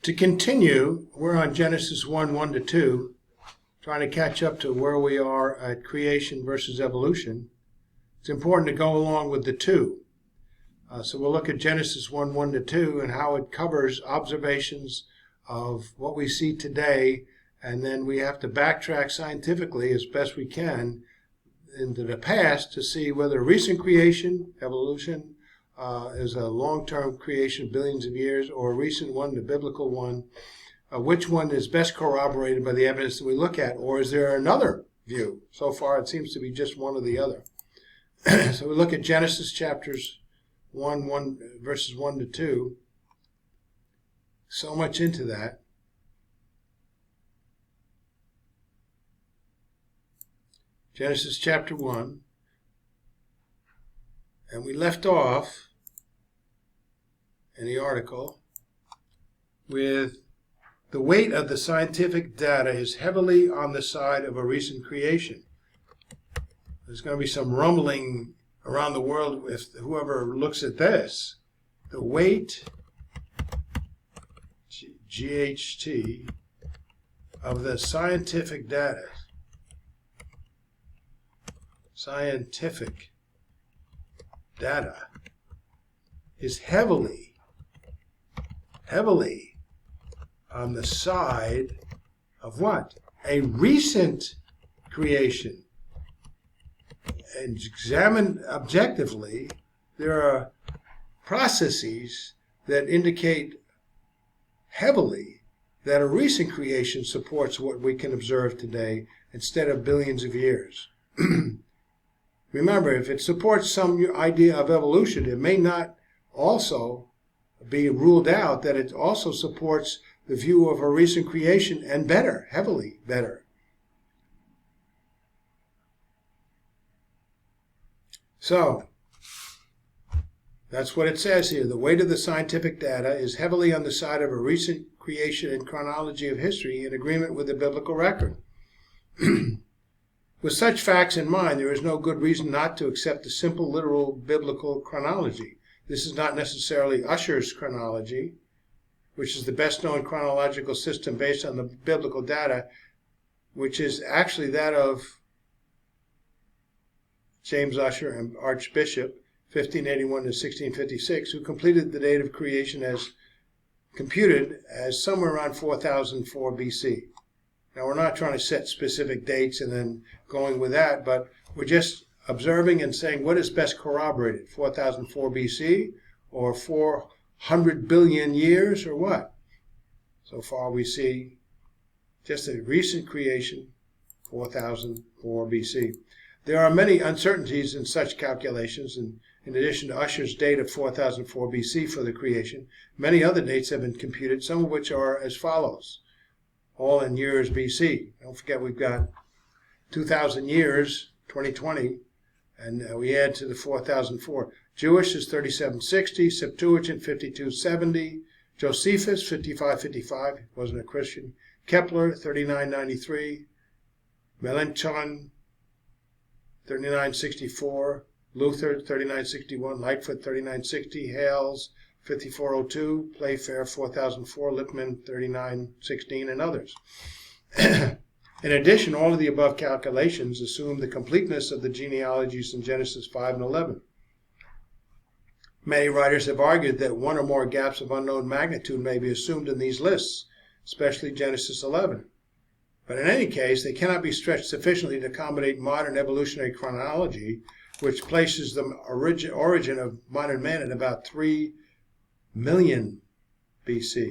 To continue, we're on Genesis 1, 1 to 2, trying to catch up to where we are at creation versus evolution. It's important to go along with the two. So we'll look at Genesis 1, 1 to 2 and how it covers observations of what we see today, and then we have to backtrack scientifically as best we can into the past to see whether recent creation, evolution, is a long-term creation, billions of years, or a recent one, the biblical one. Which one is best corroborated by the evidence that we look at, or is there another view? So far, it seems to be just one or the other. So we look at Genesis chapters 1, verses 1 to 2. So much into that. Genesis chapter 1. And we left off in the article with the weight of the scientific data is heavily on the side of a recent creation. There's going to be some rumbling around the world with whoever looks at this. The weight, GHT, of the scientific data. Scientific data is heavily on the side of what? A recent creation. And examined objectively, there are processes that indicate heavily that a recent creation supports what we can observe today instead of billions of years. Remember, if it supports some idea of evolution, it may not also be ruled out that it also supports the view of a recent creation, and better, heavily better. So, that's what it says here. The weight of the scientific data is heavily on the side of a recent creation and chronology of history in agreement with the biblical record. With such facts in mind, there is no good reason not to accept the simple, literal, biblical chronology. This is not necessarily Ussher's chronology, which is the best known chronological system based on the biblical data, which is actually that of James Ussher, an Archbishop, 1581 to 1656, who completed the date of creation as computed as somewhere around 4004 BC. Now, we're not trying to set specific dates and then going with that, but we're just observing and saying what is best corroborated, 4004 BC or 400 billion years or what? So far we see just a recent creation, 4004 BC. There are many uncertainties in such calculations, and in addition to Ussher's date of 4004 BC for the creation, many other dates have been computed, some of which are as follows, all in years BC. Don't forget we've got 2,000 years, 2020, and we add to the 4004. Jewish is 3760, Septuagint 5270, Josephus 5555, wasn't a Christian, Kepler 3993, Melanchthon 3964, Luther 3961, Lightfoot 3960, Hales 5402, Playfair 4004, Lippmann 3916, and others. In addition, all of the above calculations assume the completeness of the genealogies in Genesis 5 and 11. Many writers have argued that one or more gaps of unknown magnitude may be assumed in these lists, especially Genesis 11. But in any case, they cannot be stretched sufficiently to accommodate modern evolutionary chronology, which places the origin of modern man at about 3 million BC,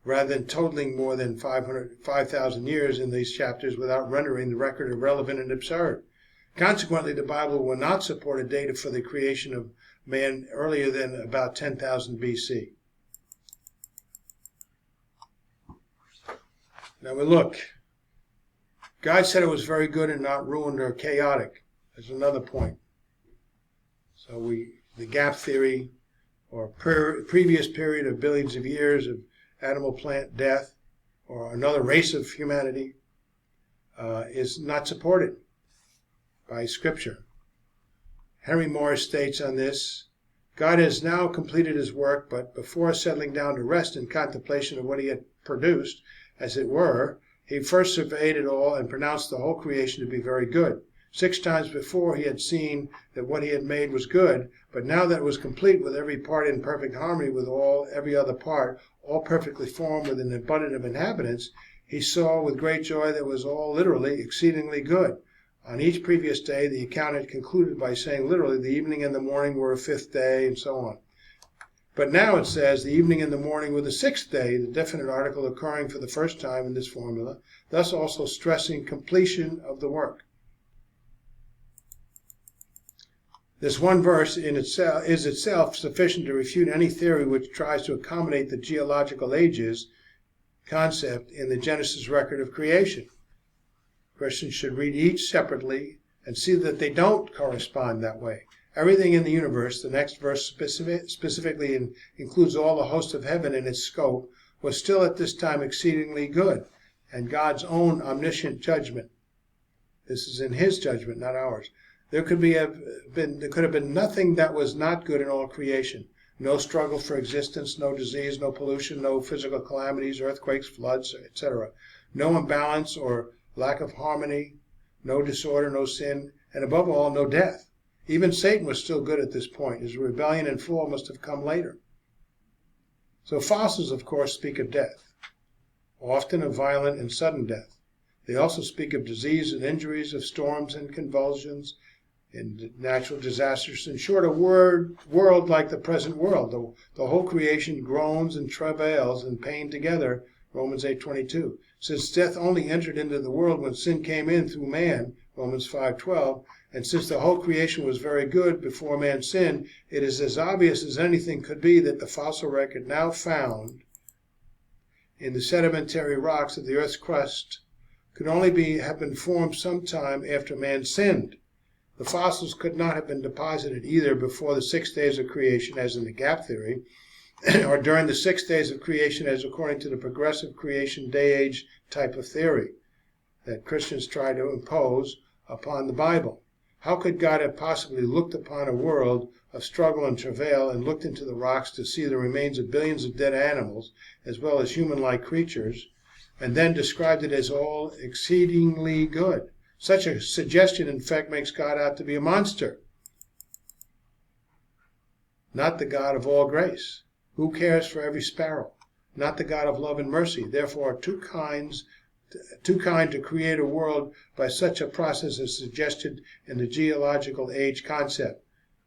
rather than totaling more than 5,000 years in these chapters without rendering the record irrelevant and absurd. Consequently, the Bible will not support a date for the creation of man earlier than about 10,000 BC. Now we look. God said it was very good and not ruined or chaotic. There's another point. So the gap theory, or previous period of billions of years of animal plant death, or another race of humanity, is not supported by Scripture. Henry Morris states on this, God has now completed his work, but before settling down to rest in contemplation of what he had produced, as it were, he first surveyed it all and pronounced the whole creation to be very good. 6 times before he had seen that what he had made was good, but now that it was complete with every part in perfect harmony with every other part, all perfectly formed with an abundance of inhabitants, he saw with great joy that it was all literally exceedingly good. On each previous day, the account had concluded by saying literally the evening and the morning were a 5th day, and so on. But now it says the evening and the morning were the 6th day, the definite article occurring for the first time in this formula, thus also stressing completion of the work. This one verse is itself sufficient to refute any theory which tries to accommodate the geological ages concept in the Genesis record of creation. Christians should read each separately and see that they don't correspond that way. Everything in the universe, the next verse specifically includes all the host of heaven in its scope, was still at this time exceedingly good, and God's own omniscient judgment. This is in his judgment, not ours. There could have been nothing that was not good in all creation. No struggle for existence, no disease, no pollution, no physical calamities, earthquakes, floods, etc. No imbalance or lack of harmony, no disorder, no sin, and above all, no death. Even Satan was still good at this point. His rebellion and fall must have come later. So fossils, of course, speak of death, often of violent and sudden death. They also speak of disease and injuries, of storms and convulsions, and natural disasters. In short, a world like the present world. The whole creation groans and travails in pain together, Romans 8:22. Since death only entered into the world when sin came in through man, Romans 5:12, and since the whole creation was very good before man sinned, it is as obvious as anything could be that the fossil record now found in the sedimentary rocks of the earth's crust could only have been formed sometime after man sinned. The fossils could not have been deposited either before the 6 days of creation, as in the gap theory, or during the 6 days of creation, as according to the progressive creation day-age type of theory that Christians try to impose upon the Bible. How could God have possibly looked upon a world of struggle and travail and looked into the rocks to see the remains of billions of dead animals, as well as human-like creatures, and then described it as all exceedingly good? Such a suggestion, in fact, makes God out to be a monster, not the God of all grace. Who cares for every sparrow? Not the God of love and mercy. Therefore, too kind to create a world by such a process as suggested in the geological age concept.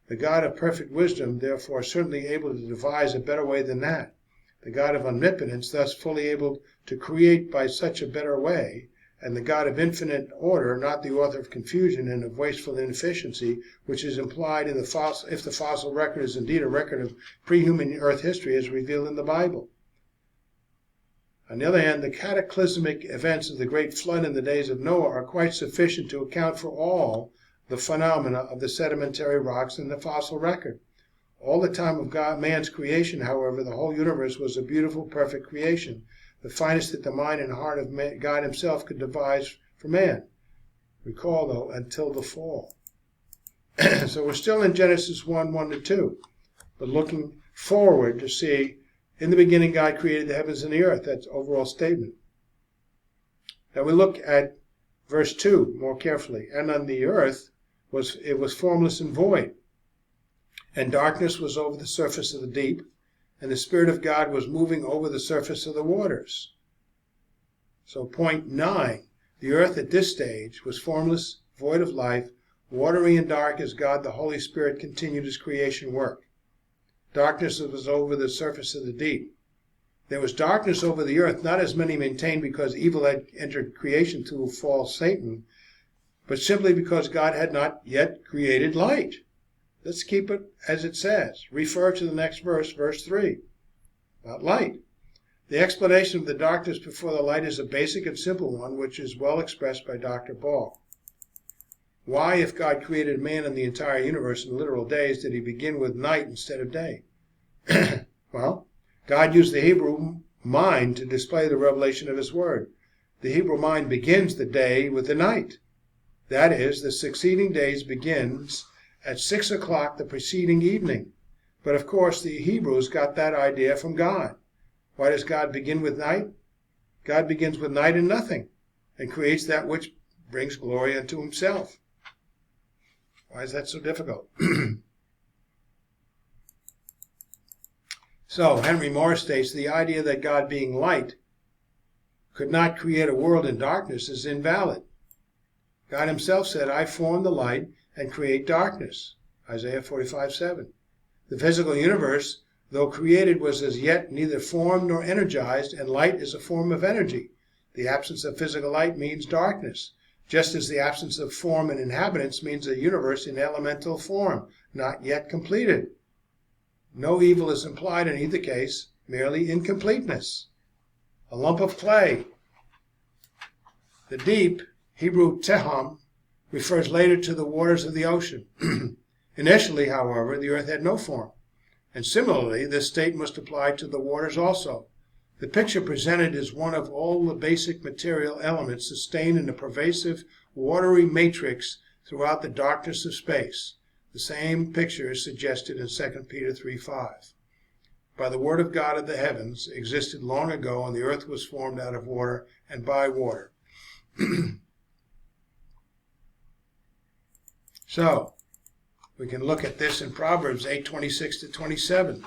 The God of perfect wisdom, therefore, certainly able to devise a better way than that. The God of omnipotence, thus fully able to create by such a better way, and the God of infinite order, not the author of confusion and of wasteful inefficiency, which is implied in if the fossil record is indeed a record of pre-human earth history as revealed in the Bible. On the other hand, the cataclysmic events of the great flood in the days of Noah are quite sufficient to account for all the phenomena of the sedimentary rocks in the fossil record. All the time of man's creation, however, the whole universe was a beautiful, perfect creation, the finest that the mind and heart of God himself could devise for man. Recall, though, until the fall. So we're still in Genesis 1:1-2, but looking forward to see, in the beginning God created the heavens and the earth. That's the overall statement. Now we look at verse 2 more carefully. And on the earth it was formless and void, and darkness was over the surface of the deep, and the Spirit of God was moving over the surface of the waters. So point 9, the earth at this stage was formless, void of life, watery and dark as God the Holy Spirit continued his creation work. Darkness was over the surface of the deep. There was darkness over the earth, not as many maintained because evil had entered creation through false Satan, but simply because God had not yet created light. Let's keep it as it says. Refer to the next verse, verse 3, about light. The explanation of the darkness before the light is a basic and simple one, which is well expressed by Dr. Ball. Why, if God created man and the entire universe in literal days, did he begin with night instead of day? Well, God used the Hebrew mind to display the revelation of his word. The Hebrew mind begins the day with the night. That is, the succeeding days begins at 6 o'clock the preceding evening. But of course, the Hebrews got that idea from God. Why does God begin with night? God begins with night and nothing, and creates that which brings glory unto himself. Why is that so difficult? So, Henry Moore states, the idea that God being light could not create a world in darkness is invalid. God himself said, I form the light and create darkness. Isaiah 45:7. The physical universe, though created, was as yet neither formed nor energized, and light is a form of energy. The absence of physical light means darkness, just as the absence of form and inhabitants means a universe in elemental form, not yet completed. No evil is implied in either case, merely incompleteness. A lump of clay. The deep, Hebrew teham, refers later to the waters of the ocean. Initially, however, the earth had no form, and similarly, this state must apply to the waters also. The picture presented is one of all the basic material elements sustained in a pervasive, watery matrix throughout the darkness of space. The same picture is suggested in 2 Peter 3:5. By the word of God of the heavens existed long ago, and the earth was formed out of water and by water. So, we can look at this in Proverbs 8:26-27.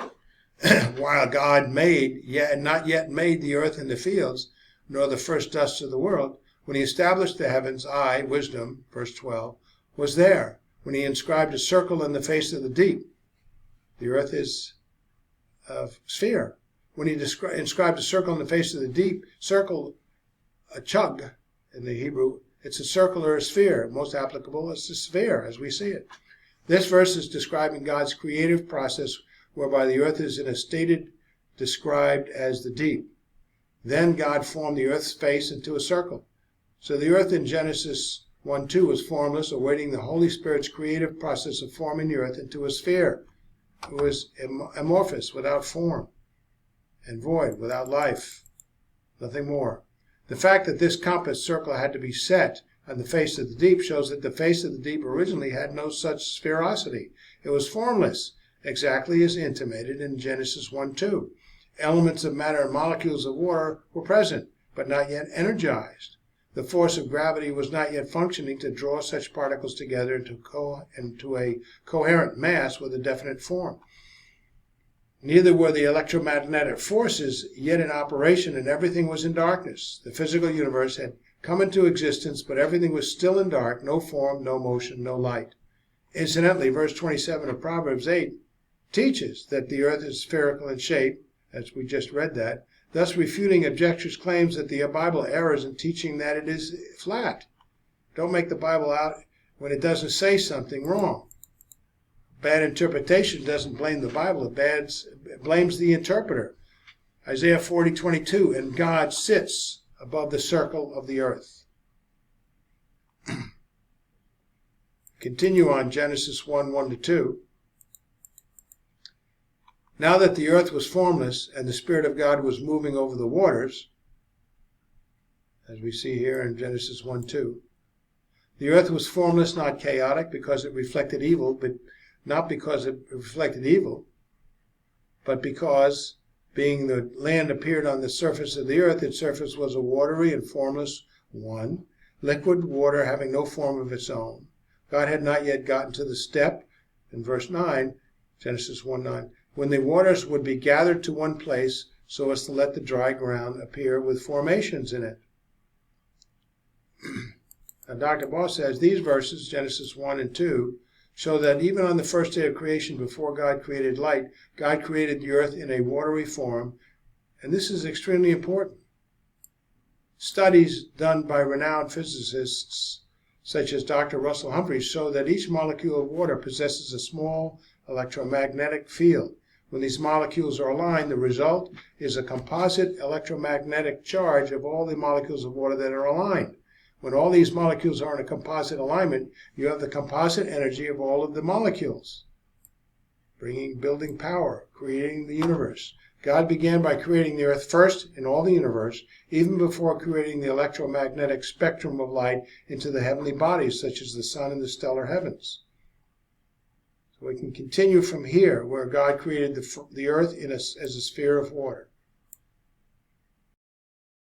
While God not yet made the earth and the fields, nor the first dust of the world, when he established the heavens, I, wisdom, verse 12, was there. When he inscribed a circle in the face of the deep, the earth is a sphere. When he inscribed a circle in the face of the deep, circle, a chug in the Hebrew, it's a circle or a sphere. Most applicable is a sphere as we see it. This verse is describing God's creative process whereby the earth is in a state described as the deep. Then God formed the earth's face into a circle. So the earth in Genesis 1:2 was formless, awaiting the Holy Spirit's creative process of forming the earth into a sphere. It was amorphous, without form, and void, without life, nothing more. The fact that this compass circle had to be set on the face of the deep shows that the face of the deep originally had no such spherosity. It was formless, exactly as intimated in Genesis 1:2. Elements of matter and molecules of water were present, but not yet energized. The force of gravity was not yet functioning to draw such particles together into a coherent mass with a definite form. Neither were the electromagnetic forces yet in operation, and everything was in darkness. The physical universe had come into existence, but everything was still in dark, no form, no motion, no light. Incidentally, verse 27 of Proverbs 8 teaches that the earth is spherical in shape, as we just read that, thus refuting objectors' claims that the Bible errs in teaching that it is flat. Don't make the Bible out when it doesn't say something wrong. Bad interpretation doesn't blame the Bible, it blames the interpreter. Isaiah 40:22, and God sits above the circle of the earth. Continue on Genesis 1:1-2. Now that the earth was formless and the Spirit of God was moving over the waters, as we see here in Genesis 1:2, the earth was formless, not chaotic, because it reflected evil, but not because it reflected evil, but because, being the land appeared on the surface of the earth, its surface was a watery and formless one, liquid water having no form of its own. God had not yet gotten to the step, in verse 9, Genesis 1:9, when the waters would be gathered to one place so as to let the dry ground appear with formations in it. Now, Dr. Ball says these verses, Genesis 1 and 2, show that even on the first day of creation, before God created light, God created the earth in a watery form, and this is extremely important. Studies done by renowned physicists, such as Dr. Russell Humphreys, show that each molecule of water possesses a small electromagnetic field. When these molecules are aligned, the result is a composite electromagnetic charge of all the molecules of water that are aligned. When all these molecules are in a composite alignment, you have the composite energy of all of the molecules, building power, creating the universe. God began by creating the earth first in all the universe, even before creating the electromagnetic spectrum of light into the heavenly bodies, such as the sun and the stellar heavens. We can continue from here, where God created the earth as a sphere of water.